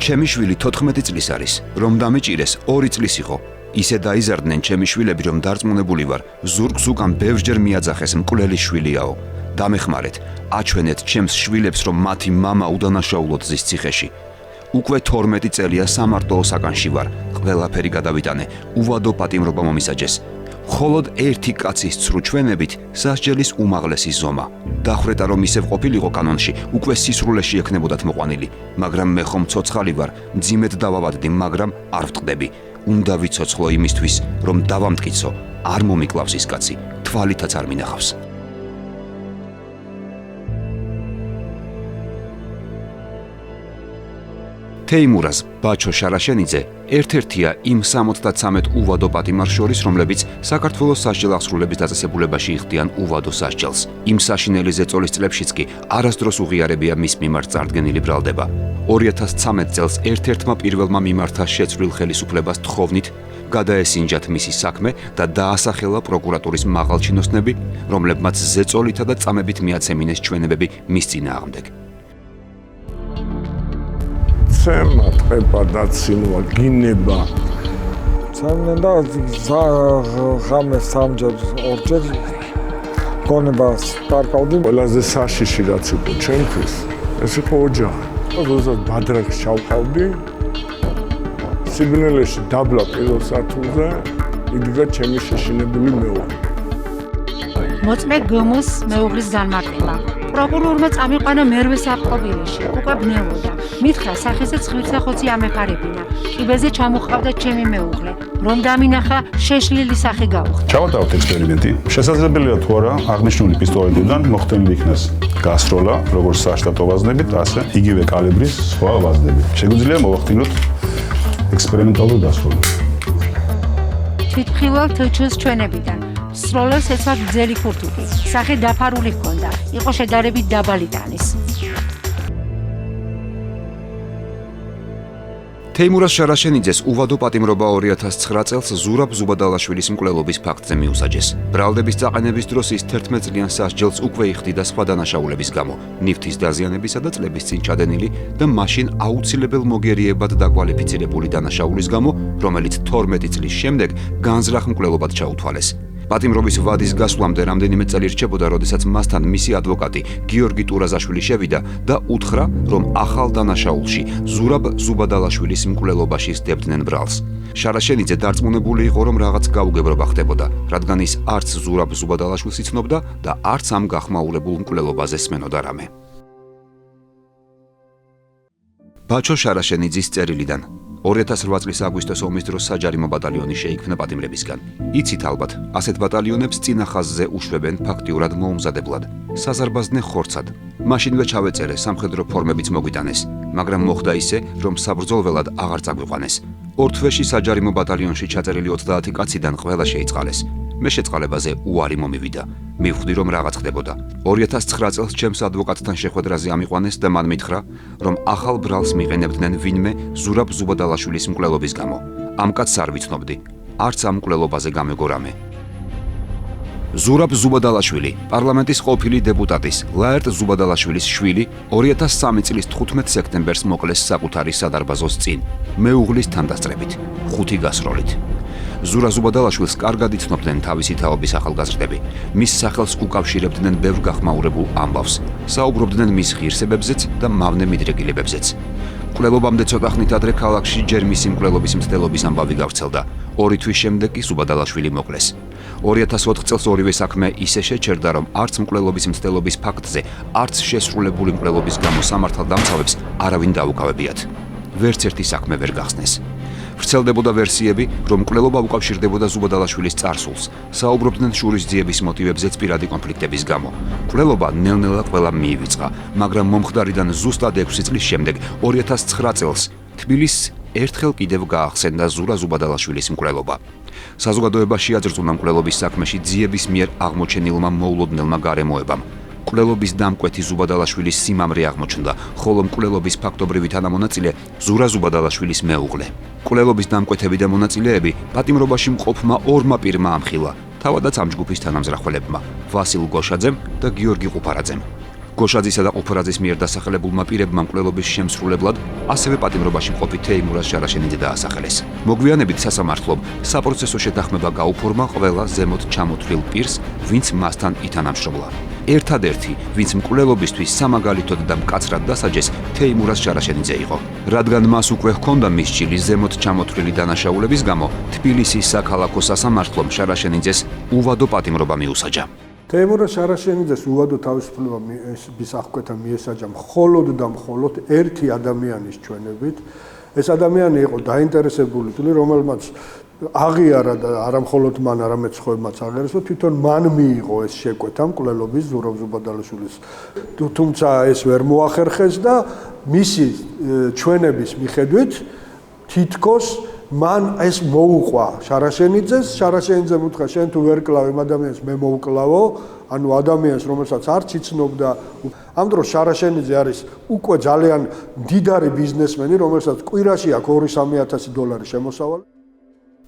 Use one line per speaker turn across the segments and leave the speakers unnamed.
ჩემი შვილი 14 წლის არის, რომ დამეჭირეს 2 წლის იყო. ისე დაიზარდნენ ჩემი შვილები, რომ დარწმუნებული ვარ, ზურგს უკან ბევრჯერ მიაძახეს მკვლელი შვილიაო. დამეხმარეთ, აჩვენეთ ჩემს შვილებს, რომ მათი მამა უდანაშაულოდ ზის ციხეში. უკვე 12 წელია სამარტოო საკანში ვარ. ყველაფერი გადავიტანე, უვადო პატიმრობა მომისაჯეს. მხოლოდ ერთი კაცის ცრუ ჩვენებით სასჯელის უმაღლესი ზომა. დახრეტა რომ ისევ ყოფილიყო კანონში, უკვე სისრულეში ექნებოდათ მოყვანილი, მაგრამ მე ხომ ცოცხალი ვარ, მძიმედ დავავადდი, მაგრამ არ ვტყდები. უნდა ვიცოცხლო იმისთვის, რომ დავამტკიცო, არ მომიკლავს ის კაცი, თვალითაც არ მინახავს. თეიმურაზ ბაჩო შარაშენიძე ერთ-ერთია იმ 73 უვადო პატიმარს შორის, რომლებიც საქართველოს სასჯელ აღსრულების დაწესებულებაში იხდიან უვადო სასჯელს. იმ საშინელი ზეწოლის წლებშიც კი არასდროს უღიარებია მის მიმართ წარდგენილი ბრალდება. 2013 წელს ერთ-ერთმა პირველმა მიმართა შეცვლილ ხელისუფლებას თხოვნით გადაესინჯათ მისი საქმე და დაასახელა პროკურატურის მაღალჩინოსნები, რომლებმაც ზეწოლითა და წამებით მიაცემინეს ჩვენებები მის წინააღმდეგ.
ცემა ტყეპა დაცინვა გინება
ცემენ და ღამეს სამჯერ ორჯერ გონებას დარკავდი.
ყველაზე საშიში რაც იყო ჩემთვის ეს იყო ოჯახი. როდესაც ბადრაკს ჩავყავდი სიგნალეში დაბლა პირველ სართულზე იდგა ჩემი შეშინებული მეუღლე.
მოწმე გმოს მეუღლის განმარტება. პროკურორმა წამიყვანა მერვე საფყოფილში, უკვე ბნელოდა. მითხრა სახეზე ხვირსახოცი ამეხარებინა. კიბეზე ჩამოყავდა ჩემი მეუღლე, რომ დამინახა შეშლილი სახე გაუხდა.
ჩავატაროთ ექსპერიმენტი. შესაძლებელია თუ არა აღნიშნული პისტოლეტიდან მოხდენილი იქნას გასროლა, როგორც საშტატო ვაზნებით, ასე იგივე კალიბრის სხვა ვაზნებით. შეგვიძლია მოვახდინოთ ექსპერიმენტალური დასროლა.
თვითმხილვალ თოჩოს ჩვენებიდან. სროლას ეცვა გრძელი ქურთული. სახე დაფარული ჰქონდა, იყო შედარებით დაბალი ტანის.
თეიმურაზ შარაშენიძეს უვადო პატიმრობა 2009 წელს ზურაბ ზუბადალაშვილის მკვლელობის ფაქტზე მიუსაჯეს. ბრალდების წაყენების დროს ის 11 წლიან სასჯელს უკვე იხდიდა სხვა დანაშაულების გამო, ნივთის დაზიანებისა და წლების წინ ჩადენილი და მაშინ აუცილებელ მოგერიებად დაკვალიფიცირებული დანაშაულის გამო, რომელიც 12 წლის შემდეგ განზრახ მკვლელობად ჩაუთვალეს. პატიმრობის ვადის გასვლამდე რამდენიმე წელი რჩებოდა, როდესაც მასთან მისი ადვოკატი გიორგი ტურაზაშვილი შევიდა და უთხრა, რომ ახალ დანაშაულში ზურაბ ზუბადალაშვილის მკვლელობაში სდებდნენ ბრალს. შარაშენიძე დარწმუნებული იყო, რომ რაღაც გაუგებრობა ხდებოდა, რადგან ის არც ზურაბ ზუბადალაშვილს იცნობდა და არც ამ გახმაურებულ მკვლელობაზე სმენოდა რამე. ბაჩო შარაშენიძის წერილიდან 2008 წლის აგვისტოს ომის დროს საჯარიმო ბატალიონი შეიქმნა პატიმრებისგან. იცით ალბათ, ასეთ ბატალიონებს წინა ხაზზე უშვებენ ფაქტიურად მოუმზადებლად, საზარბაზნე ხორცად. მაშინვე ჩავეწერე, სამხედრო ფორმებიც მოგვიტანეს, მაგრამ მოხდა ისე, რომ საბრძოლველად აღარ წაგვიყვანეს. ორ თვეში საჯარიმო ბატალიონში ჩაწერილი 30 კაციდან ყველა შეიწყალეს. მე შეწყალებაზე უარი მომივიდა. მივხვდი, რომ რაღაც ხდებოდა. 2009 წელს ჩემს ადვოკატთან შეხვედრაზე ამიყვანეს და მან მითხრა, რომ ახალ ბრალს მიყენებდნენ ვინმე ზურაბ ზუბადალაშვილის მკვლელობის გამო. ამ კაცს არ ვიცნობდი. არც ამ მკვლელობაზე გამეგო რამე. ზურაბ ზუბადალაშვილი, პარლამენტის ყოფილი დეპუტატის ლაერტ ზუბადალაშვილის შვილი 2003 წლის 15 სექტემბერს მოკლეს საკუთარი სადარბაზოს წინ, მეუღლის თანდასწრებით, 5 გასროლით. ზურაბ ზუბადალაშვილს კარგად იცნობდნენ თავისი თაობის ახალგაზრდები. მის სახელს უკავშირებდნენ ბევრ გახმაურებულ ამბავს. საუბრობდნენ მის ღირსებებზეც და მავნე მიდრეკილებებზეც. მკვლელობამდე ცოტა ხნით ადრე ქალაქში ჯერ მისი მკვლელობის მცდელობის ამბავი გავრცელდა. 2 თვის შემდეგ კი ზუბადალაშვილი მოკლეს. 2004 წელს ორივე საქმე ისე შეჩერდა, რომ არც მკვლელობის მცდელობის ფაქტზე, არც შესრულებული მკვლელობის გამო სამართალდამცავებს არავინ დაუკავებიათ. ვერც ერთი საქმე ვერ გახსნეს. ვრცელდებოდა ვერსიები, რომ მკვლელობა უკავშირდებოდა ზუბადალაშვილის წარსულს. საუბრობდნენ შურისძიების მოტივებზეც პირადი კონფლიქტების გამო. მკვლელობა ნელ-ნელა ყველა მიივიწყა, მაგრამ მომხდარიდან ზუსტად 6 წლის შემდეგ, 2009 წელს, თბილისს ერთხელ კიდევ გაახსენდა ზურაბ ზუბადალაშვილის მკვლელობა. საზოგადოებაში აწრძუნა მკვლელობის საქმეში ძიების მიერ აღმოჩენილმა მოულოდნელმა გარემოებამ. მკვლელობის დამკვეთი ზუბადალაშვილის სიმამრე აღმოჩნდა, ხოლო მკვლელობის ფაქტობრივი თანამონაწილე ზურაბ ზუბადალაშვილის მეუღლე. მკვლელობის დამკვეთები და მონაწილეები პატიმრობაში მყოფმა ორმა პირმა ამხილა, თავადაც ამ ჯგუფის თანამზრახველებმა, ვასილ გოშაძემ და გიორგი ყუფარაძემ. გოშაძისა და ყოფრაძის მიერ დასახელებულმა პირებმა მკვლელობის შემსრულებლად ასევე პატიმრობაში მყოფი თეიმურაზ შარაშენიძე დაასახელეს. მოგვიანებით სასამართლომ საპროცესო შეთანხმება გაუფორმა ყველა ზემოთ ჩამოთვლილ პირს, ვინც მასთან ითანამშრომლა. ერთადერთი, ვინც მკვლელობისთვის სამაგალითოდ და მკაცრად დასაჯეს, თეიმურაზ შარაშენიძე იყო. რადგან მას უკვე ჰქონდა მისჯილი ზემოთ ჩამოთვლილი დანაშაულების გამო, თბილისის საქალაქო სასამართლომ შარაშენიძეს უვადო პატიმრობა მიუსაჯა.
თეიმურაზ შარაშენიძეს უვადო თავისუფლების აღკვეთა მიესაჯა მხოლოდ და მხოლოდ ერთი ადამიანის ჩვენებით. ეს ადამიანი იყო დაინტერესებული, რომელმაც აღიარა და არა მხოლოდ მან, არამედ სხვებმაც აღიარეს, რომ თვითონ მან მიიღო ეს შეკვეთა მკვლელობის ზურაბ ზუბადალაშვილის. თუმცა ეს ვერ მოახერხეს და მისი ჩვენების მიხედვით თითქოს მან ეს მოუყვა შარაშენიძეს. შარაშენიძემ უთხრა, შენ თუ ვერ კლავ იმ ადამიანს, მე მოვკლავო, ანუ ადამიანს, რომელსაც არც იცნობდა. ამ დროს შარაშენიძე არის უკვე ძალიან მდიდარი ბიზნესმენი, რომელსაც კვირაში აქვს 2-3 $2 შემოსავალი.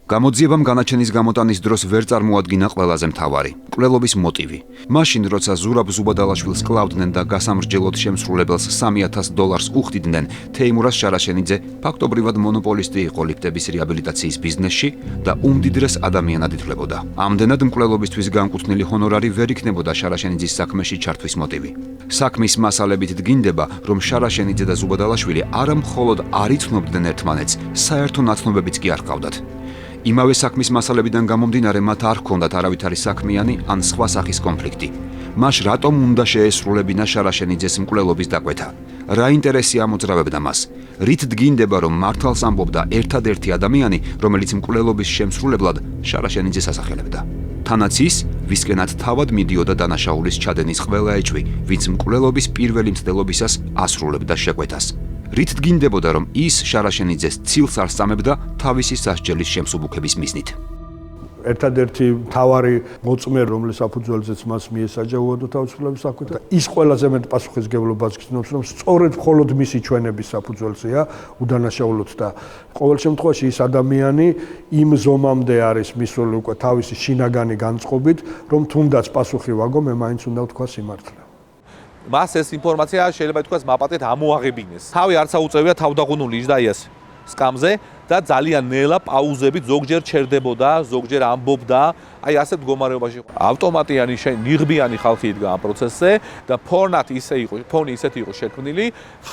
გამოძიებამ განაჩენის გამოტანის დროს ვერ წარმოადგინა ყველაზე მთავარი მკვლელობის მოტივი. მაშინ, როცა ზურაბ ზუბადალაშვილს კლავდნენ და გასამრჯელოდ შემსრულებელს $300 უხდიდნენ, თეიმურაზ შარაშენიძე ფაქტობრივად მონოპოლისტი იყო ლიფტების რეაბილიტაციის ბიზნესში და უმდიდრეს ადამიანად ითვლებოდა. ამდენად მკვლელობისთვის განკუთვნილი ჰონორარი ვერ იქნებოდა შარაშენიძის საქმეში ჩართვის მოტივი. საქმის მასალებით დგინდება, რომ შარაშენიძე და ზუბადალაშვილი არა მხოლოდ არ იცნობდნენ ერთმანეთს, საერთო ნაცნობებიც კი არ ჰყავდათ. იმავე საქმის მასალებიდან გამომდინარე, მათ არ ჰქონდათ არავითარი საქმიანი ან სხვა სახის კონფლიქტი. მას რატომ უნდა შეესრულებინა შარაშენიძეს მკვლელობის დაკვეთა? რა ინტერესი ამოძრავებდა მას? რით დგინდება, რომ მართალს ამბობდა ერთადერთი ადამიანი, რომელიც მკვლელობის შემსრულებლად შარაშენიძეს ასახელებდა? თანაც ის, ვისკენაც თავად მიდიოდა დანაშაულის ჩადენის ყველა ეჭვი, ვინც მკვლელობის პირველი მცდელობისას ასრულებდა შეკვეთას. რით დგინდებოდა, რომ ის შარაშენიძეს ცილს არ სწამებდა თავისი სასჯელის შემსუბუქების მიზნით?
ერთადერთი მთავარი მოწმე, რომლის საფუძველზეც მას მიესაჯა უვადო თავისუფლების აღკვეთა, ის ყველაზე მეტ პასუხისმგებლობას გრძნობს, რომ სწორედ მხოლოდ მისი ჩვენების საფუძველზეა უდანაშაულოთ და ყოველ შემთხვევაში ის ადამიანი იმ ზომამდე არის მისული უკვე თავისი შინაგანი განწყობით, რომ თუნდაც პასუხი ვაგო, მე მაინც უნდა ვთქვა სიმართლე.
მას ეს ინფორმაცია შეიძლება ითქვას მაპატეთ ამოაღებინეს. თავი არც აუწევია თავდაღუნული იჯდაიას სკამზე და ძალიან ნელა პაუზებით ზოგჯერ ჩერდებოდა, ზოგჯერ ამბობდა, აი ასეთ მდგომარეობაში. ავტომატიანი ნიღბიანი ხალხი იდგა ამ პროცესზე და ფონი ისეთი იყო შექმნილი,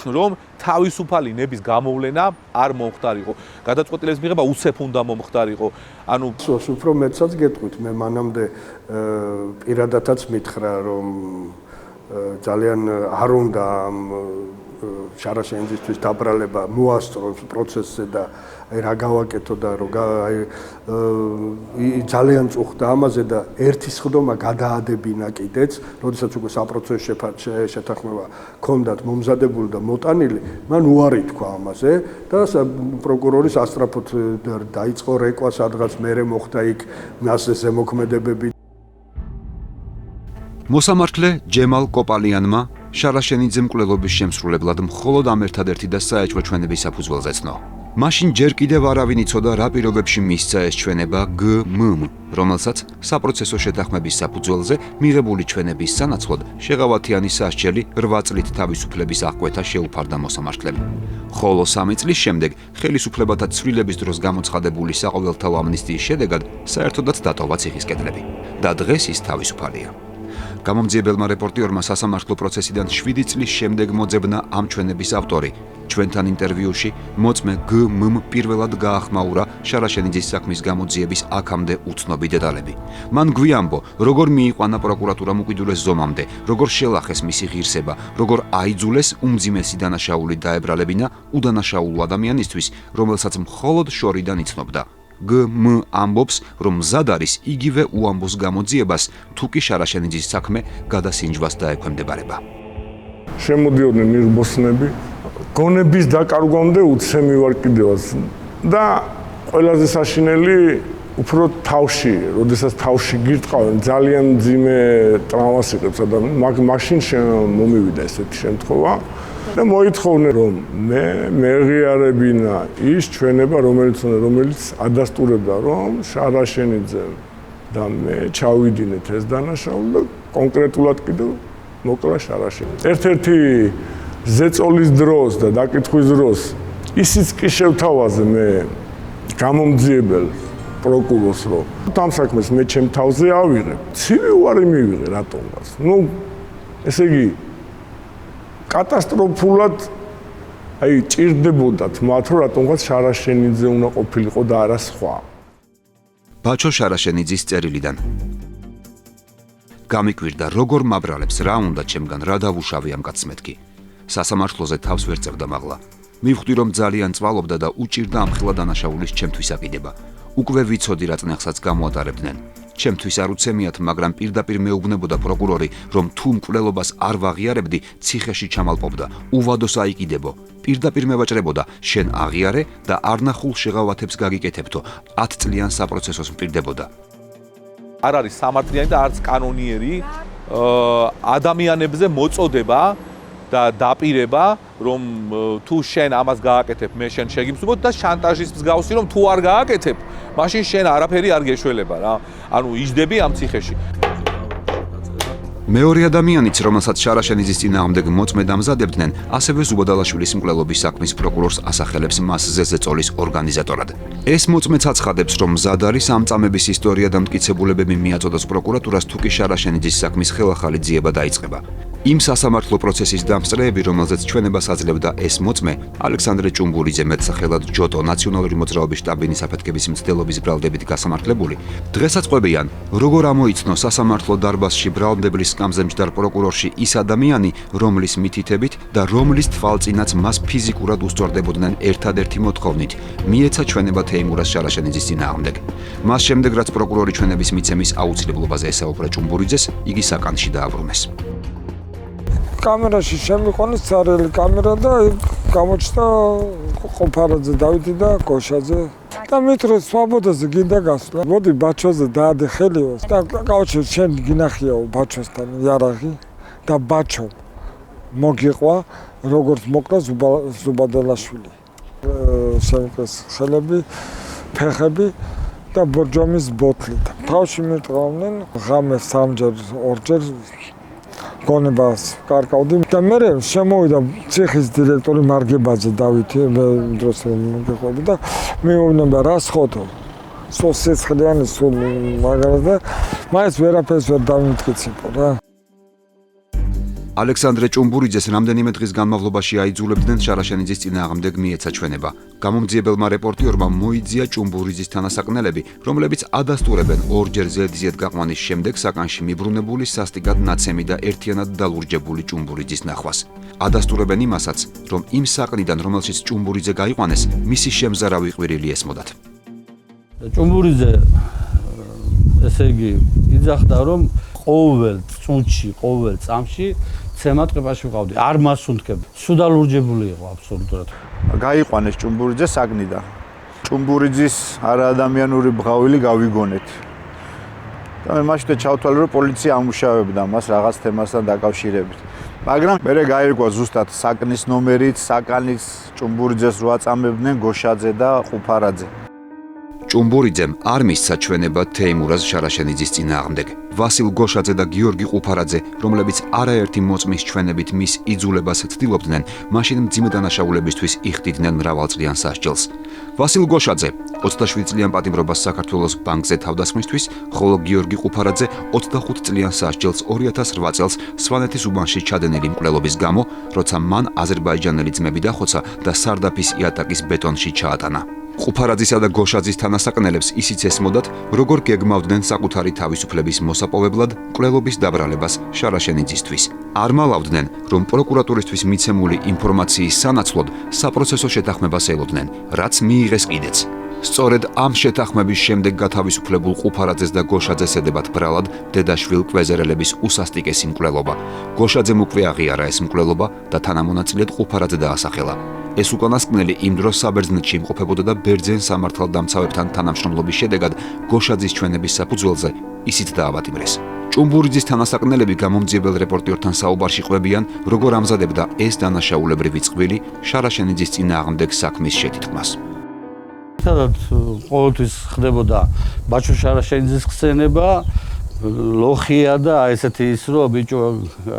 რომ თავისუფალი ნების გამოვლენა არ მომხდარიყო. გადაწყვეტილების მიღება უცებ უნდა მომხდარიყო. ანუ
უფრო მეტსაც გეტყვით, მე მანამდე პირადადაც მითხრა, რომ ძალიან არ უნდა შარაშენიძისთვის დაბრალება მოასწროს პროცესზე და რა გავაკეთო და ძალიან წუხდა ამაზე და ერთი სხდომა გადაადებინა კიდეც, როდესაც უკვე საპროცესო შეთანხმება ჰქონდათ მომზადებული და მოტანილი, მან უარი თქვა ამაზე და პროკურორი სასწრაფოდ დაიწყო რეკვა, სადღაც მერე მოხდა იქ მასზე ზემოქმედებები.
მოსამართლე ჯემალ კოპალიანმა შარაშენიძე მკვლელობის შემსრულებლად მხოლოდ ამ ერთადერთი და საეჭვო ჩვენების საფუძველზე ცნო. მაშინ ჯერ კიდევ არავინ იცოდა რა პირობებში მისცა ეს ჩვენება გმ, რომელსაც საპროცესო შეთანხმების საფუძველზე მიღებული ჩვენების სანაცვლოდ შეღავათიანის სასჯელი 8 წლით თავისუფლების აღკვეთა შეუფარდა მოსამართლემ. ხოლო 3 წლის შემდეგ ხელისუფლებათა ცვლილების დროს გამოცხადებული საყოველთაო ამნისტიის შედეგად საერთოდაც დატოვა ციხის კედლები და დღეს ის თავისუფალია. გამომძიებელმა რეპორტიორმა სასამართლო პროცესიდან 7 წლის შემდეგ მოძებნა ამ ჩვენების ავტორი. ჩვენთან ინტერვიუში მოწმე გმ პირველად გაახმაურა შარაშენიძის საქმის გამოძიების აქამდე უცნობი დეტალები. მან გვიამბო, როგორ მიიყვანა პროკურატურამ უკიდურეს ზომამდე, როგორ შელახეს მისი ღირსება, როგორ აიძულეს უმძიმესი დანაშაული დაებრალებინა უდანაშაულო ადამიანისთვის, რომელსაც მხოლოდ შორიდან იცნობდა. გმ ამბობს, რომ მზად არის იგივე უამბოს გამოძიებას, თუ კი შარაშენიძის საქმე გადასინჯვას დაექვემდებარება.
შემოდიოდნენ ნიღბოსნები, გონების დაკარგვამდე უცემი ვარ კიდევაც და ყველაზე საშინელი უფრო თავში, როდესაც თავში გირტყავენ, ძალიან მძიმე ტრავმას იღებს ადამიანი, მაშინ მომივიდა ესეთი შემთხვევა. და მოითხოვდნენ, რომ მე მეღიარებინა ის ჩვენება, რომელიც ადასტურებდა, რომ შარაშენიძე და მე ჩავიდინეთ ეს დანაშაული და კონკრეტულად კიდევ
მოკლა შარაშენი. ერთ-ერთი ზეწოლის დროს და დაკითხვის დროს ისიც კი შევთავაზე მე გამომძიებელ პროკურორს რომ ამ საქმეს მე ჩემ თავზე ავიღებ. ცივი უარი მივიღე რატომღაც. ესე იგი კატასტროფულად ჭირდებოდათ მათ რომ რატომღაც შარაშენიძე უნდა ყოფილიყო და არა სხვა.
ბაჩო შარაშენიძის წერილიდან გამიკვირდა როგორ მაბრალებს რა უნდა ჩემგან რა დავუშავე ამ კაცს მეთქი. სასამართლოზე თავს ვერ წერდა მაღლა. მივხვდი რომ ძალიან წვალობდა და უჭირდა ამხელა დანაშაულის ჩემთვის აკიდება. უკვე ვიცოდი რა წნეხსაც გამოატარებდნენ. ჩემთვის არ უცემიათ, მაგრამ პირდაპირ მეუბნებოდა პროკურორი, რომ თუ მკვლელობას არ ვაღიარებდი, ციხეში ჩამალპობდა, უვადოს აიკიდებო. პირდაპირ მევაჭრებოდა, შენ აღიარე და არნახულ შეღავათებს გაგიკეთებთო, 10 წლიან საპროცესოს მპირდებოდა.
არ არის სამართლიანი და არც კანონიერი ადამიანებზე მოწოდება და დაპირება, რომ თუ შენ ამას გააკეთებ, მე შენ შეგიმსუბოთ და შანტაჟის მსგავსი რომ თუ არ გააკეთებ, მაშინ შენ არაფერი არ გეშველება რა. ანუ იჯდები ამ ციხეში.
მეორე ადამიანიც, რომელსაც შარაშენიძის წინააღმდეგ მოწმე დამზადებდნენ, ასევე ზუბადალაშვილის მკვლელობის საქმის პროკურორს ასახელებს მასზე ზეწოლის ორგანიზატორად. ეს მოწმეც აცხადებს, რომ მზად არის ამ წამების ისტორია და მტკიცებულებები მიაწოდოს პროკურატურას, თუ კი შარაშენიძის საქმის ხელახალი ძიება დაიწყება. იმ სასამართლო პროცესის დამსწრეები, რომელზეც ჩვენებას აძლევდა ეს მოწმე, ალექსანდრე ჭუმბურიძე მეტსახელად ჯოტო, ნაციონალური მოძრაობის შტაბინის აფეთქების მცდელობის ბრალდებით გასამართლებული, დღესაც ყვებიან, როგორ ამოიცნო სასამართლო დარბაზში ბრალმდებლის სკამზე მჯდარ პროკურორში ის ადამიანი, რომლის მითითებით და რომლის თვალწინაც მას ფიზიკურად უსწორდებოდნენ ერთადერთი მოთხოვნით, მიეცა ჩვენება თეიმურაზ შარაშენიძის წინააღმდეგ. მას შემდეგ, რაც პროკურორი ჩვენების მიცემის აუცილებლობაზე ესაუბრა ჭუმბურიძეს, იგი საკანში დააბრუნეს.
კამერაში შემიყვანეს ცარიელი კამერა და გამოჩნდა ყოფარაძე დავითი და გოშაძე და მითხრა სვაბოდაზე გინდა გასვლა. მოდი ბაჩოზე დაადე ხელიოს და კაუჩო შენ გინახიაო ბაჩოსთან იარაღი და ბაჩო მოგიყვა როგორც მოკლა ზუბადალაშვილი. შემკეს ხელები, ფეხები და ბორჯომის ბოთლით. თავში მიტყავდნენ ღამეს 3-ჯერ 2-ჯერ გონებას კარკავდი და მე შემოვიდა ციხის დირექტორი მარგებაძე დავითი დროს მოგიყვები და მეუბნება რა სხოთო სულ სიცხლიანი სულ მაგარად და მაინც ვერაფერს ვერ დამიმტკიცებო რა.
ალექსანდრე ჭუმბურიძეს რამდენიმე დღის განმავლობაში აიძულებდნენ შარაშენიძის წინააღმდეგ მიეცა ჩვენება. გამომძიებელმა რეპორტიორმა მოიძია ჭუმბურიძის თანასაყნელები, რომლებიც ადასტურებენ ორჯერ ზედიზედ გაყვანის შემდეგ საკანში მიბრუნებული სასტიკად ნაცემი და ერთიანად დალურჯებული ჭუმბურიძის ნახვას. ადასტურებენ იმასაც, რომ იმ საყნიდან, რომელშიც ჭუმბურიძე გაიყვანეს, მისი შემზარავი ყვირილი ესმოდათ.
ჭუმბურიძე ესე იგი იძახდა რომ ყოველ წუთში, ყოველ წამში ცემატყებაში ვყავდი. არ მასუნთქებდი. სუდალურჯებული იყო აბსოლუტურად.
გაიყვანეს ჭუმბურიძე საგნიდან. ჭუმბურიძის არაადამიანური ბღავილი გავიგონეთ. და მე მაშინ ჩავთვალე რომ პოლიცია ამუშავებდა მას რაღაც თემასთან დაკავშირებით. მაგრამ მე გაირკვა ზუსტად საკნის ნომერით, საკანის ჭუმბურიძეს რო აწამებდნენ გოშაძე და ყუფარაძე.
ჭუმბურიძემ არ მისცა ჩვენება თეიმურაზ შარაშენიძის წინააღმდეგ. ვასილ გოშაძე და გიორგი ყუფარაძე, რომლებიც არაერთი მოწმის ჩვენებით მის იძულებას ცდილობდნენ, მაშინ მძიმე დანაშაულებისთვის იხდიდნენ მრავალწლიან სასჯელს. ვასილ გოშაძე 27 წლიან პატიმრობას საქართველოს ბანკზე თავდასხმისთვის, ხოლო გიორგი ყუფარაძე 25 წლიან სასჯელს 2008 წელს სვანეთის უბანში ჩადენილი მკვლელობის გამო, როცა მან აზერბაიჯანელი ძმები დახოცა და სარდაფის იატაკის ბეტონში ჩაატანა. ყუფარაძისა და გოშაძის თანასაყნელებს ისიც ესმოდათ, როგორ გეგმავდნენ საკუთარი თავისუფლების მოსაპოვებლად მკვლელობის დაბრალებას შარაშენიძისთვის. არ მალავდნენ, რომ პროკურატურისთვის მიცემული ინფორმაციის სანაცვლოდ საპროცესო შეთანხმებას ელოდნენ, რაც მიიღეს კიდეც. სწორედ ამ შეთანხმების შემდეგ გათავისუფლებულ ყუფარაძეს და გოშაძეს ედებათ ბრალად დედაშვილ კვეზერელების უსასტიკესი მკვლელობა. გოშაძემ უკვე აღიარა ეს მკვლელობა და თანამონაწილედ ყუფარაძე დაასახელა. ეს უკანასკნელი იმ დროს საბერძნეთში იმყოფებოდა და ბერძენ სამართალდამცავებთან თანამშრომლობის შედეგად გოშაძის ჩვენების საფუძველზე ისიც დაავატიმრეს. ჭუმბურიძის თანასაყნელები გამომძიებელ რეპორტიორთან საუბარში ყვებიან, როგორ ამზადებდა ეს დანაშაულებრივი წყვილი შარაშენიძის წინააღმდეგ საქმის შეთითქმას.
სადაც ყოველთვის ხდებოდა ბაჩო შარაშენიძის ხსენება, ლოხია და ესეთი ის რომ ბიჭო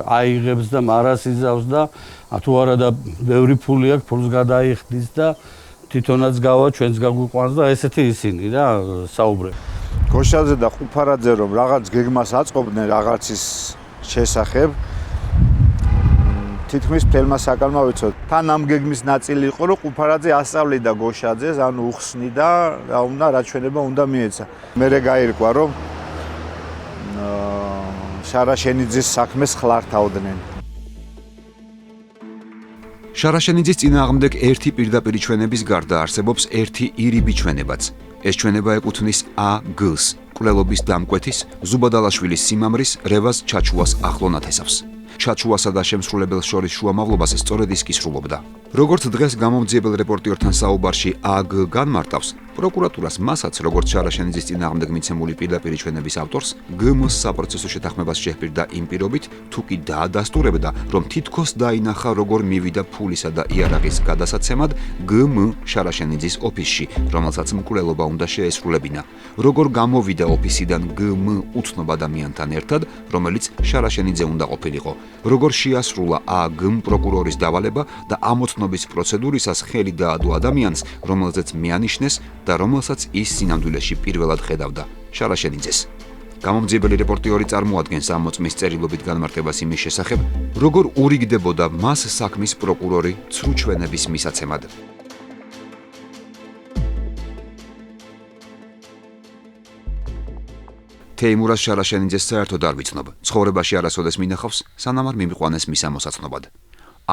აიღებს და მარას იზავს და თუ არა და ბევრი ფული აქვს, ფულს გადაიხდის და თვითონაც გავა, ჩვენს გაგვიყვანს და ესეთი ისინი რა საუბრები.
გოშაძე და ყუფარაძე რომ რაღაც გეგმას აწყობდნენ რაღაცის შესახებ, თითქმის მთელმა საკალმა ვიცოდ. თან ამ გეგმის ნაწილი იყო, რომ ყუფარაძე ასწავლიდა გოშაძეს, ანუ უხსნიდა რა უნდა, რა ჩვენება უნდა მიეცა. მერე გაირკვა, რომ შარაშენიძის საქმეს ხლართავდნენ.
შარაშენიძის წინააღმდეგ ერთი პირდაპირი ჩვენების გარდა არსებობს ერთი ირიბი ჩვენებაც. ეს ჩვენება ეკუთვნის A.G.-ს, მკვლელობის დამკვეთის, ზუბადალაშვილის სიმამრის, რევაზ ჩაჩუას ახლო ნათესავს. ჩაჩუასა და შემსრულებელს შორის შუამავლობას სწორედ ის კისრულობდა. როგორც დღეს გამომძიებელ რეპორტიორთან საუბარში A.G. განმარტავს, პროკურატურას მასაც, როგორც შარაშენიძის წინააღმდეგ მიცემული პირდაპირი ჩვენების ავტორს, G.M.-ს საპროცესო შეთანხმებას შეჰპირდა იმ პირობით, თუ კი დაადასტურებდა, რომ თითქოს დაინახა, როგორ მივიდა ფულისა და იარაღის გადასაცემად G.M. შარაშენიძის ოფისში, რომელსაც მკვლელობა უნდა შეესრულებინა. როგორ გამოვიდა ოფისიდან G.M. უცნობ ადამიანთან ერთად, რომელიც შარაშენიძე უნდა ყოფილიყო. როგორ შეასრულა A.G.-მ პროკურორის დავალება და ამოწმობის პროცედურისას ხელი დაადო ადამიანს, რომელზეც მიანიშნეს და რომელსაც ის სინამდვილეში პირველად ხედავდა, შარაშენიძეს. გამომძიებელი რეპორტიორი წარმოადგენს ამოწმის წერილობით განმარტებას იმის შესახებ, როგორ ურიგდებოდა მას საქმის პროკურორი ცრუ ჩვენების მისაცემად. თეიმურას შარაშენიძეს საერთოდ არ ვიცნობ, ცხოვრებაში არასოდეს მინახავს, სანამ არ მიმიყვანეს მის ამოსაცნობად.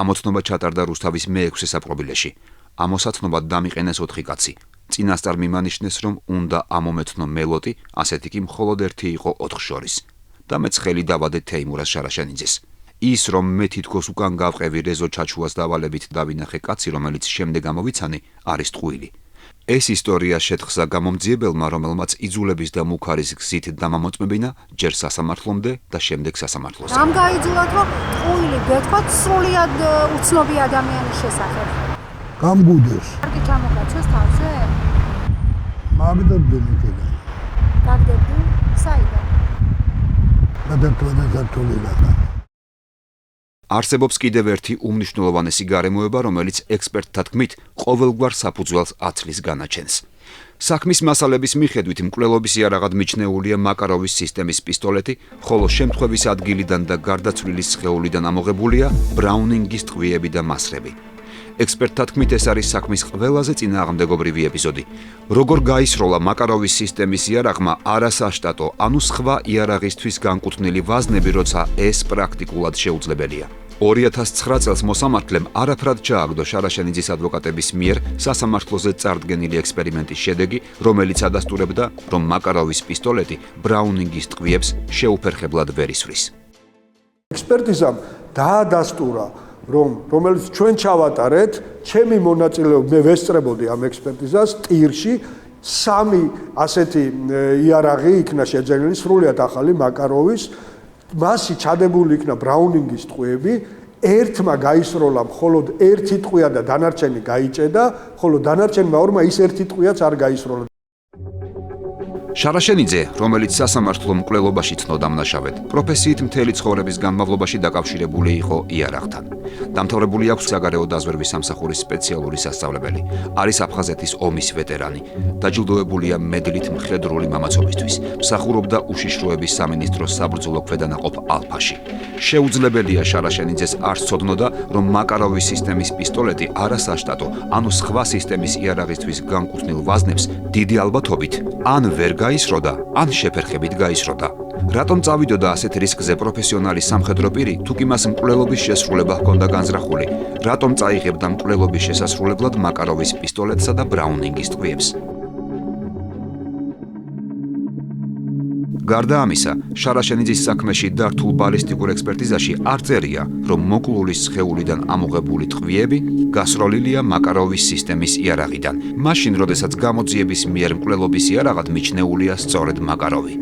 ამოცნობა ჩატარდა რუსთავის მე-6 საპყრობილეში. ამოსაცნობად დამიყენეს 4 კაცი. წინასწარ მიმანიშნეს, რომ უნდა ამომეთნო მელოტი, ასეთი კი მხოლოდ ერთი იყო 4 შორის. და მეც ხელი დავადე თეიმურას შარაშენიძეს. ის, რომ მე თითქოს უკან გავყევი რეზო ჩაჩუას დავალებით დავინახე კაცი, რომელიც შემდეგ ამოვიცანი, არის ტყუილი. ეს ისტორია შეთხზა გამომძიებელმა, რომელმაც იძულების და მუქარის გზით დამამოწმებინა ჯერ სასამართლომდე და შემდეგ სასამართლოს.
ამ გაიძულოთ, რომ ტყუილი გეთქვათ სრულიად უცნობი ადამიანის შესახებ.
გამგუდეს.
კარგი ჩამოგაცოს თავზე?
მაგდები მეკედა.
გაგდები? საიდან?
გადაკვეთა სართულიდან.
არსებობს კიდევ ერთი უმნიშვნელოვანესი გარემოება, რომელიც ექსპერტთა თქმით ყოველგვარ საფუძველს აცლის განაჩენს. საქმის მასალების მიხედვით მკვლელობის იარაღად მიჩნეულია მაკაროვის სისტემის პისტოლეტი, ხოლო შემთხვევის ადგილიდან და გარდაცვლილის სხეულიდან ამოღებულია ბრაუნინგის ტყვიები და მასრები. ექსპერტთა თქმით ეს არის საქმის ყველაზე წინააღმდეგობრივი ეპიზოდი. როგორ გაისროლა მაკაროვის სისტემის იარაღმა არასაშტატო, ანუ სხვა იარაღისთვის განკუთვნილი ვაზნები, როცა ეს პრაქტიკულად შეუძლებელია. 2009 წელს მოსამართლემ არაფრად ჩააგდო შარაშენიძის ადვოკატების მიერ სასამართლოზე წარდგენილი ექსპერიმენტის შედეგი, რომელიც ადასტურებდა, რომ მაკაროვის პისტოლეტი ბრაუნინგის ტყვიებს შეუფერხებლად ვერ ისვრის.
ექსპერტიზამ დაადასტურა, რომელიც ჩვენ ჩავატარეთ, ჩემი მონაწილეობით მე ვესწრებოდი ამ ექსპერტიზას ტირში 3 ასეთი იარაღი იქნა შეძენილი სრულიად ახალი მაკაროვის, მასში ჩადებული იქნა ბრაუნინგის ტყვიები, ერთმა გაისროლა მხოლოდ ერთი ტყვია და დანარჩენი გაიჭედა, ხოლო დანარჩენმა ორმა ის ერთი ტყვიაც არ გაისროლა.
შარაშენიძე, რომელიც სასამართლო მკვლელობაში ცნო დამნაშავედ, პროფესიით მთელი ცხოვრების განმავლობაში დაკავშირებული იყო იარაღთან. დამთავრებული აქვს საგარეო დაზვერვის სამსახურის სპეციალური სასწავლებელი. არის აფხაზეთის ომის ვეტერანი. დაჯილდოებულია მედლით მხედრული მამაცობისთვის. მსახურობდა უშიშროების სამინისტროს საბრძოლო ქვედანაყოფ ალფაში. შეუძლებელია შარაშენიძეს არ სცოდნოდა, რომ მაკაროვის სისტემის პისტოლეტი არასაშტატო, ანუ სხვა სისტემის იარაღისთვის განკუთვნილ ვაზნებს დიდი ალბათობით ან ვერ გაისროდა, ან შეფერხებით გაისროდა. რატომ წავიდოდა ასეთ რისკზე პროფესიონალი სამხედრო პირი, თუ კი მას მკვლელობის შესრულება ჰქონდა განზრახული? რატომ წაიღებდა მკვლელობის შესასრულებლად მაკაროვის პისტოლეტსა და ბრაუნინგის ტყვიებს? გარდა ამისა, შარაშენიძის საქმეში დართულ ბალისტიკურ ექსპერტიზაში არ წერია, რომ მოკლულის სხეულიდან ამოღებული ტყვიები გასროლილია მაკაროვის სისტემის იარაღიდან, მაშინ, როდესაც გამოძიების მიერ მკვლელობის იარაღად მიჩნეულია სწორედ მაკაროვი.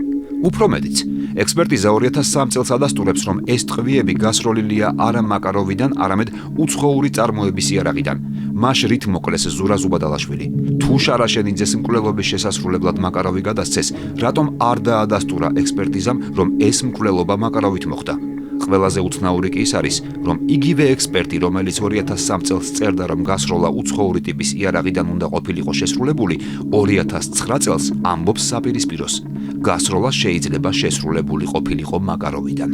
უფრო მეტიც, ექსპერტიზა 2003 წელს ადასტურებს, რომ ეს ტყვიები გასროლილია არა მაკაროვიდან, არამედ უცხოური წარმოების იარაღიდან. მას რით მოკლეს ზურა ზუბადალაშვილი. თუ შარაშენიძეს მკვლელობის შესასრულებლად მაკაროვი გადასცეს, რატომ არ დაადასტურა ექსპერტიზამ, რომ ეს მკვლელობა მაკაროვით მოხდა? ყველაზე უცნაური კი ის არის, რომ იგივე ექსპერტი, რომელიც 2003 წელს წერდა, რომ გასროლა უცხოური ტიპის იარაღიდან უნდა ყოფილიყო შესრულებული, 2009 წელს ამბობს საპირისპიროს. გასროლა შეიძლება შესრულებული ყოფილიყო მაკაროვიდან.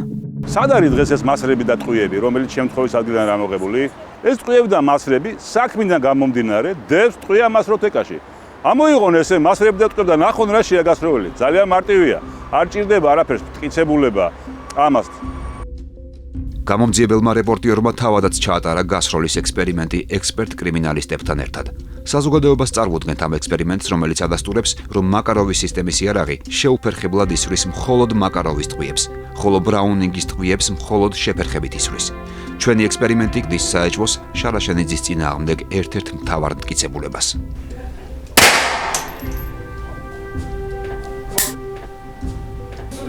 სად არის დღეს ეს მასრები და ტყვიები, რომელიც შემთხვევის ადგილიდან ამოღებული? ეს ტყვიები და მასრები საქმიდან გამომდინარე დევს ტყვია მასროთეკაში. ამოიღონ ესე მასრები და ტყვიები და ნახონ რა შეა გასროლილი. ძალიან მარტივია. არ ჭირდება არაფერს მტკიცებულება ამას.
გამომძიებელმა რეპორტიორმა თავადაც ჩაატარა გასროლის ექსპერიმენტი ექსპერტ კრიმინალისტებთან ერთად. საზოგადოებას წარმოუდგენთ ამ ექსპერიმენტს, რომელიც ადასტურებს, რომ მაკაროვის სისტემის იარაღი შეუფერხებლად ისვრის მხოლოდ მაკაროვის ტყვიებს, ხოლო ბრაუნინგის ტყვიებს მხოლოდ შეფერხებით ისვრის. ჩვენი ექსპერიმენტი გდის საეჭვოს შარაშენიძის წინააღმდეგ ერთ-ერთ მთავარ მტკიცებულებას.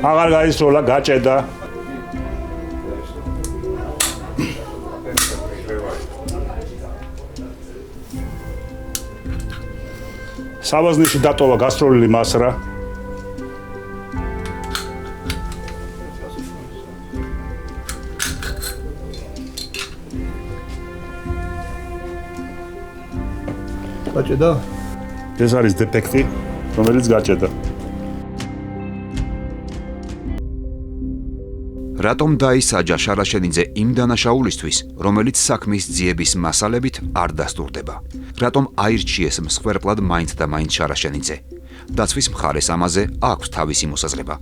აღარ გაისროლა, გაჭედა. სავაზნიში დატოვა გასროლილი მასრა.
გაჭედა?
ეს არის დეფექტი, რომელიც გაჭედა.
რატომ დაისაჯა შარაშენიძე იმ დანაშაულისთვის, რომელიც საქმის ძიების მასალებით არ დასტურდება? რატომ აირჩიეს მსხვერპლად მაინც და მაინც შარაშენიძე? დაცვის მხარეს ამაზე აქვს თავისი მოსაზრება.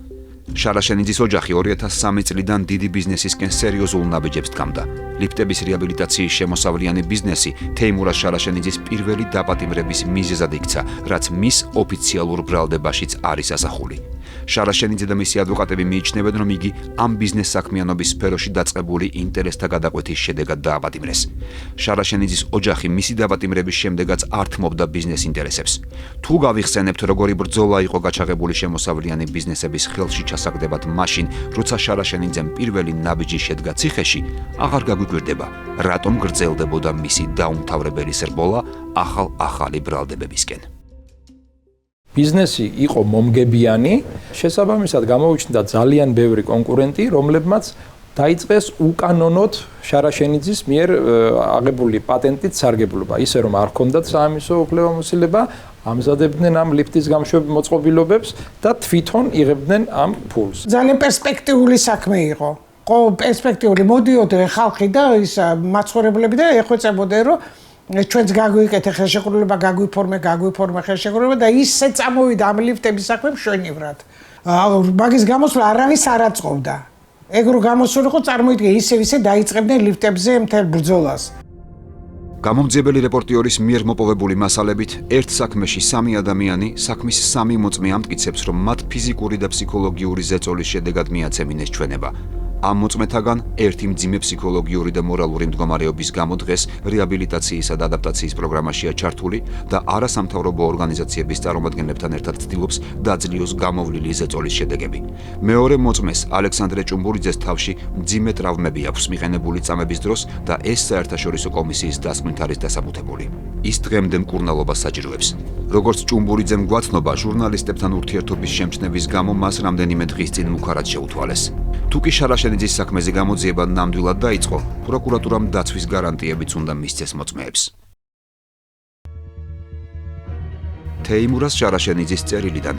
შარაშენიძის ოჯახი 2003 წლიდან დიდი ბიზნესისკენ სერიოზულ ნაბიჯებს დგამდა. ლიფტების რეაბილიტაციის შემოსავლიანი ბიზნესი თეიმურაზ შარაშენიძის პირველი დაპატიმრების მიზეზად იქცა, რაც მის ოფიციალურ ბრალდებაშიც არის ასახული. შარაშენიძე და მისი ადვოკატები მიიჩნევენ, რომ იგი ამ ბიზნეს საქმიანობის სფეროში დაწყებული ინტერესთა გადაკვეთის შედეგად დააპატიმრეს. შარაშენიძის ოჯახი მისი დაპატიმრების შემდეგაც არ თმობდა ბიზნეს ინტერესებს. თუ გავიხსენებთ, როგორი ბრძოლა იყო გაჩაღებული შემოსავლიანი ბიზნესების ხელში ჩასაგდებად მაშინ, როცა შარაშენიძემ პირველი ნაბიჯი შედგა ციხეში, აღარ გაგვიკვირდება, რატომ გრძელდებოდა მისი დაუმთავრებელი სრბოლა ახალი ბრალდებებისკენ.
ბიზნესი იყო მომგებიანი, შესაბამისად გამოუჩნდა ძალიან ბევრი კონკურენტი, რომლებმაც დაიწყეს უკანონოდ შარაშენიძის მიერ აღებული პატენტით სარგებლობა, ისე რომ არ ჰქონდათ საამისო უფლებამოსილება, ამზადებდნენ ამ ლიფტის გამშვებ მოწყობილობებს და თვითონ იღებდნენ ამ ფულს.
ძალიან პერსპექტიული საქმე იყო. პერსპექტიული მოდიოდნენ ხალხი და ის მაცხოვრებლები და ეხვეწებოდნენ, რომ ჩვენც გაგვიკეთე ხელშეკრულება, გაგვიფორმე ხელშეკრულება და ისე წამოვიდა ამ ლიფტების საქმე მშვენივრად. მაგის გამოსვლა არავის არ აწყობდა. ეგ რო გამოსულიყო, წარმოიდგინე, ისე დაიწყებდნენ ლიფტებზე მთელ ბრძოლას.
გამომძიებელი რეპორტიორის მიერ მოპოვებული მასალებით ერთ საქმეში 3 ადამიანი საქმის 3 მოწმე ამტკიცებს, რომ მათ ფიზიკური და ფსიქოლოგიური ზეწოლის შედეგად მიაცემინეს ჩვენება. ამ მოწმეთაგან ერთი მძიმე ფსიქოლოგიური და მორალური მდგომარეობის გამო დღეს რეაბილიტაციისა და ადაპტაციის პროგრამაშია ჩართული და არასამთავრობო ორგანიზაციების წარმომადგენლებთან ერთად ცდილობს დაძლიოს გამოვლილი ზეწოლის შედეგები. მეორე მოწმეს ალექსანდრე ჭუმბურიძეს თავში მძიმე ტრავმები აქვს მიყენებული წამების დროს და ეს საერთაშორისო კომისიის დასკვნით არის დასაბუთებული. ის დღემდე მკურნალობას საჭიროებს. როგორც ჭუმბურიძემ გვაცნობა, ჟურნალისტებთან ურთიერთობის შემჩნევის გამო მას რამდენიმე დღის წინ მუქარად შეუთვალეს. თუკი შარაშენიძის საქმეზე გამოძიება ნამდვილად დაიწყო, პროკურატურამ დაცვის გარანტიებიც უნდა მისცეს მოწმეებს. თეიმურაზ შარაშენიძის წერილიდან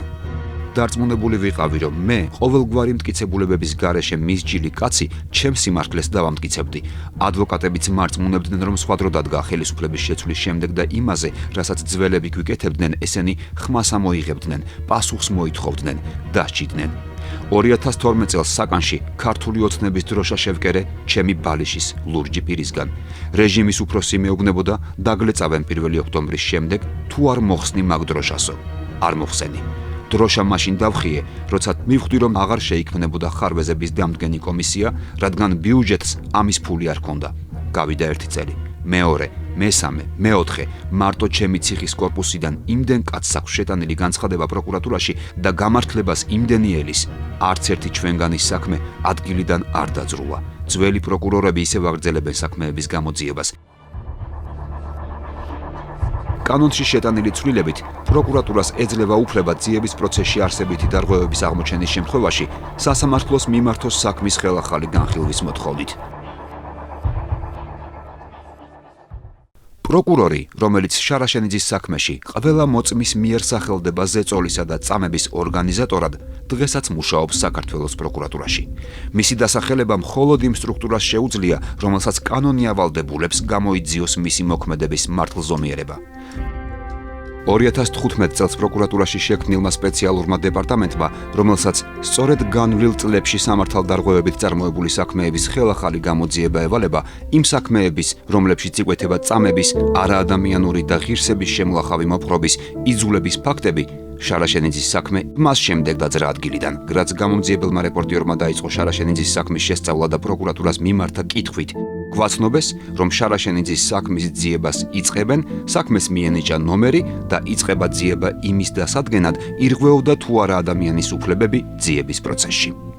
დარწმუნებული ვიყავი, რომ მე ყოველგვარი მტკიცებულებების გარეშე მისჯილი კაცი ჩემს სიმართლეს დავამტკიცებდი. ადვოკატებიც მარწმუნებდნენ, რომ სხვა დრო დადგა ხელისუფლების შეცვლის შემდეგ და იმაზე, რასაც ძველები გვიკეთებდნენ, ესენი ხმას ამოიღებდნენ, პასუხს მოითხოვდნენ, დასჭიდნენ. 2012 წელს საკანში ქართული ოცნების დროშა შევკერე ჩემი ბალიშის ლურჯი პირისგან. რეჟიმის უფროსი მეუბნებოდა, დაგლეწავენ 1 ოქტომბრის შემდეგ, თუ არ მოხსნი მაგ დროშასო. არ მოხსენი. დროშა მაშინ დავხიე, როცა მივხვდი, რომ აღარ შეიქმნებოდა ხარვეზების დამდგენი კომისია, რადგან ბიუჯეტს ამის ფული არ ჰქონდა. გავიდა 1 წელი, მეორე მესამე, მეოთხე, მარტო ჩემი ციხის კორპუსიდან იმდენ კაცს აქვს შეტანილი განცხადება პროკურატურაში და გამართლებას იმდენი ელის, არც ერთი ჩვენგანის საქმე ადგილიდან არ დაძრუვა. ძველი პროკურორები ისევ აგრძელებენ საქმეების გამოძიებას. კანონში შეტანილი ცვლილებით, პროკურატურას ეძლევა უფლება ძიების პროცესში არსებითი დარღვევების აღმოჩენის შემთხვევაში სასამართლოს მიმართოს საქმის ხელახალი განხილვის მოთხოვნით. პროკურორი, რომელიც შარაშენიძის საქმეში ყველა მოწმის მიერ სახელდება ზეწოლისა და წამების ორგანიზატორად, დღესაც მუშაობს საქართველოს პროკურატურაში. მისი დასახელება მხოლოდ იმ სტრუქტურას შეუძლია, რომელსაც კანონი ავალდებულებს გამოიძიოს მისი მოქმედების მართლზომიერება. 2015 წელს პროკურატურაში შექმნილმა სპეციალურმა დეპარტამენტმა, რომელსაც სწორედ განვლილ წლებში სამართალდარღვევებით წარმოებული საქმეების ხელახალი გამოძიება ევალება, იმ საქმეების, რომლებშიც იკვეთება წამების, არაადამიანური და ღირსების შემლახავი მოპყრობის, იძულების ფაქტები, შარაშენიძის საქმე მას შემდეგ დაძრა ადგილიდან. რაც გამომძიებელმა რეპორტიორმა დაიწყო შარაშენიძის საქმის შესწავლა და პროკურატურას მიმართა კითხვით, გვაცნობეს, რომ შარაშენიძის საქმის ძიებას იწყებენ, საქმეს მიენიჭა ნომერი და იწყება ძიება იმის დასადგენად, ირღვეოდა თუ არა ადამიანის უფლებები ძიების პროცესში.